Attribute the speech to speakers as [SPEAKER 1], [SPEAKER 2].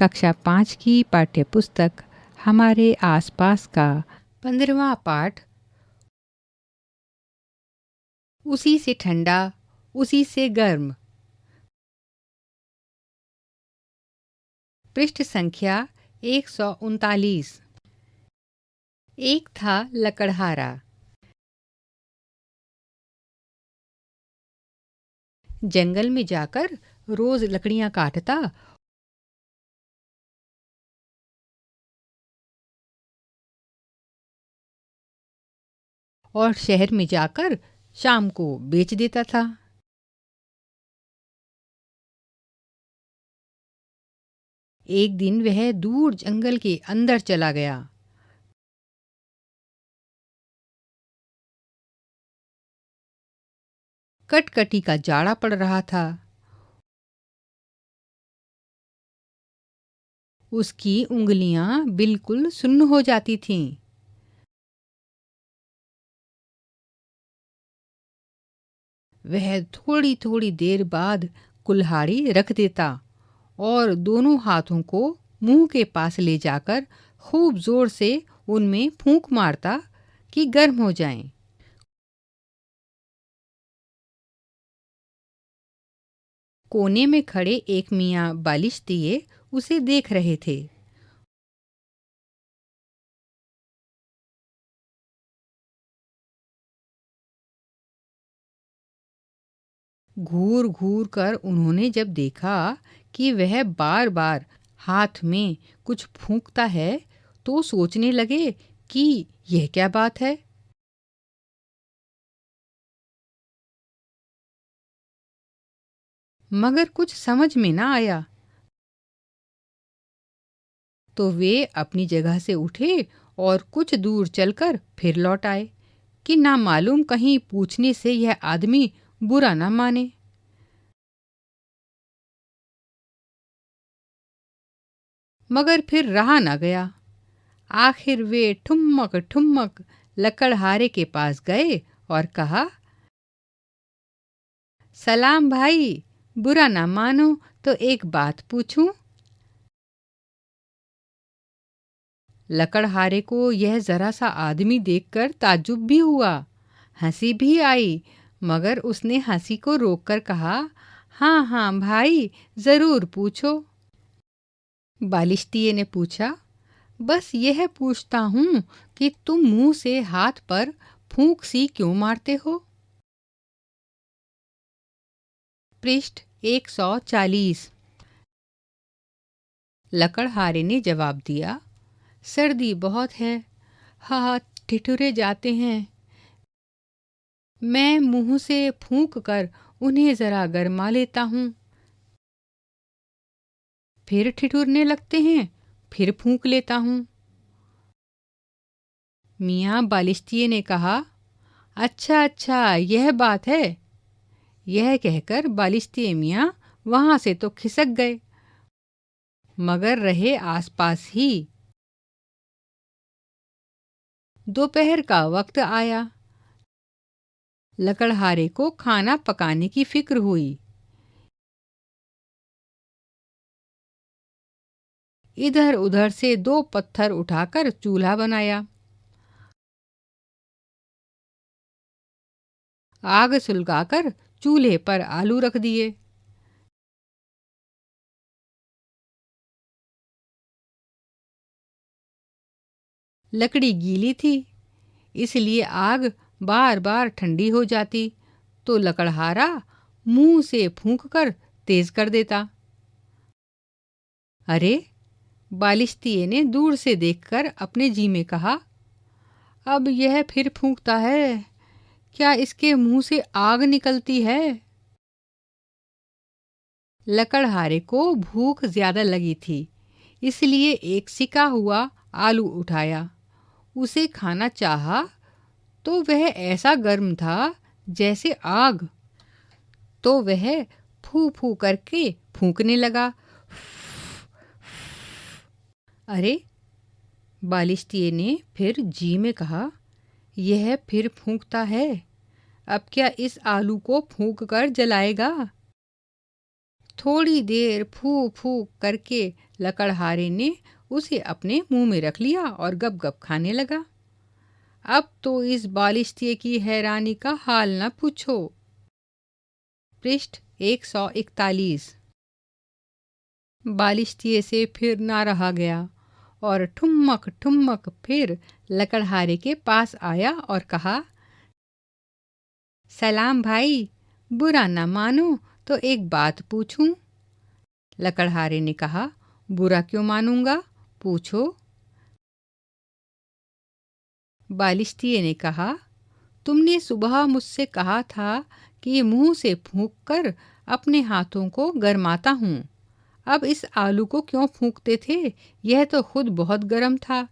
[SPEAKER 1] कक्षा 5 की पाठ्यपुस्तक हमारे आसपास का 15वां पाठ उसी से ठंडा उसी से गर्म। पृष्ठ संख्या 139। एक था लकड़हारा। जंगल में जाकर रोज लकड़ियां काटता और शहर में जाकर शाम को बेच देता था। एक दिन वह दूर जंगल के अंदर चला गया। कटकटी का जाड़ा पड़ रहा था। उसकी उंगलियां बिल्कुल सुन्न हो जाती थीं। वह थोड़ी थोड़ी देर बाद कुल्हाड़ी रख देता और दोनों हाथों को मुंह के पास ले जाकर खूब जोर से उनमें फूंक मारता कि गर्म हो जाएं। कोने में खड़े एक मियाँ बालिश दिए उसे देख रहे थे। घूर घूर कर उन्होंने जब देखा कि वह बार बार हाथ में कुछ फूंकता है तो सोचने लगे कि यह क्या बात है। मगर कुछ समझ में ना आया तो वे अपनी जगह से उठे और कुछ दूर चलकर फिर लौट आए कि ना मालूम कहीं पूछने से यह आदमी बुरा ना माने। मगर फिर रहा ना गया। आखिर वे ठुमक ठुमक लकड़हारे के पास गए और कहा, सलाम भाई, बुरा ना मानो तो एक बात पूछूं। लकड़हारे को यह जरा सा आदमी देखकर ताज्जुब भी हुआ, हंसी भी आई, मगर उसने हंसी को रोककर कहा, हाँ हाँ भाई, जरूर पूछो। बालिश्तिये ने पूछा, बस यह पूछता हूँ कि तुम मुंह से हाथ पर फूंक सी क्यों मारते हो। पृष्ठ 140। लकड़हारे ने जवाब दिया, सर्दी बहुत है, हाथ ठिठुरे जाते हैं। मैं मुंह से फूंक कर उन्हें जरा गरमा लेता हूँ, फिर ठिठुरने लगते हैं, फिर फूंक लेता हूँ। मियाँ बालिश्तिये ने कहा, अच्छा अच्छा, यह बात है। यह कहकर बालिश्तिये मियाँ वहां से तो खिसक गए, मगर रहे आसपास ही। दोपहर का वक्त आया। लकड़हारे को खाना पकाने की फिक्र हुई। इधर उधर से 2 पत्थर उठाकर चूल्हा बनाया। आग सुलगाकर चूल्हे पर आलू रख दिए। लकड़ी गीली थी, इसलिए आग बार बार ठंडी हो जाती तो लकड़हारा मुंह से फूंक कर तेज कर देता। अरे, बालिश्तिये ने दूर से देखकर अपने जी में कहा, अब यह फिर फूंकता है, क्या इसके मुंह से आग निकलती है। लकड़हारे को भूख ज्यादा लगी थी, इसलिए एक सिका हुआ आलू उठाया। उसे खाना चाहा तो वह ऐसा गर्म था जैसे आग। तो वह फू फू करके फूंकने लगा। अरे, बालिश्तिये ने फिर जी में कहा, यह फिर फूंकता है, अब क्या इस आलू को फूंक कर जलाएगा। थोड़ी देर फूक फूक करके लकड़हारे ने उसे अपने मुंह में रख लिया और गप गप खाने लगा। अब तो इस बालिश्तिये की हैरानी का हाल न पूछो। पृष्ठ 141। बालिश्तिये से फिर ना रहा गया और ठुमक ठुमक फिर लकड़हारे के पास आया और कहा, सलाम भाई, बुरा ना मानो तो एक बात पूछूं? लकड़हारे ने कहा, बुरा क्यों मानूंगा, पूछो। बालिश्तिये ने कहा, तुमने सुबह मुझसे कहा था कि मुंह से फूंक कर अपने हाथों को गरमाता हूँ। अब इस आलू को क्यों फूंकते थे? यह तो खुद बहुत गर्म था,